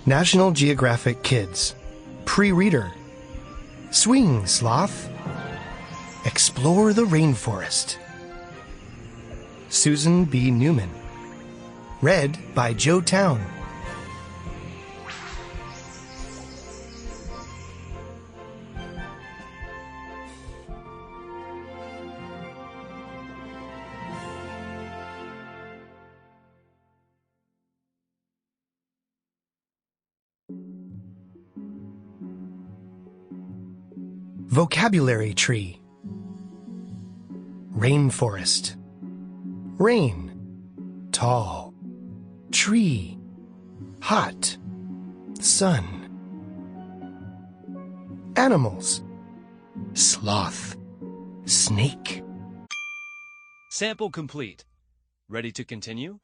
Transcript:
National Geographic Kids. Pre-reader. Swing, Sloth. Explore the rainforest. Susan B. Neuman. Read by Towne. Vocabulary tree. Rainforest. Rain. Tall. Tree. Hot. Sun. Animals. Sloth. Snake. Sample complete. Ready to continue?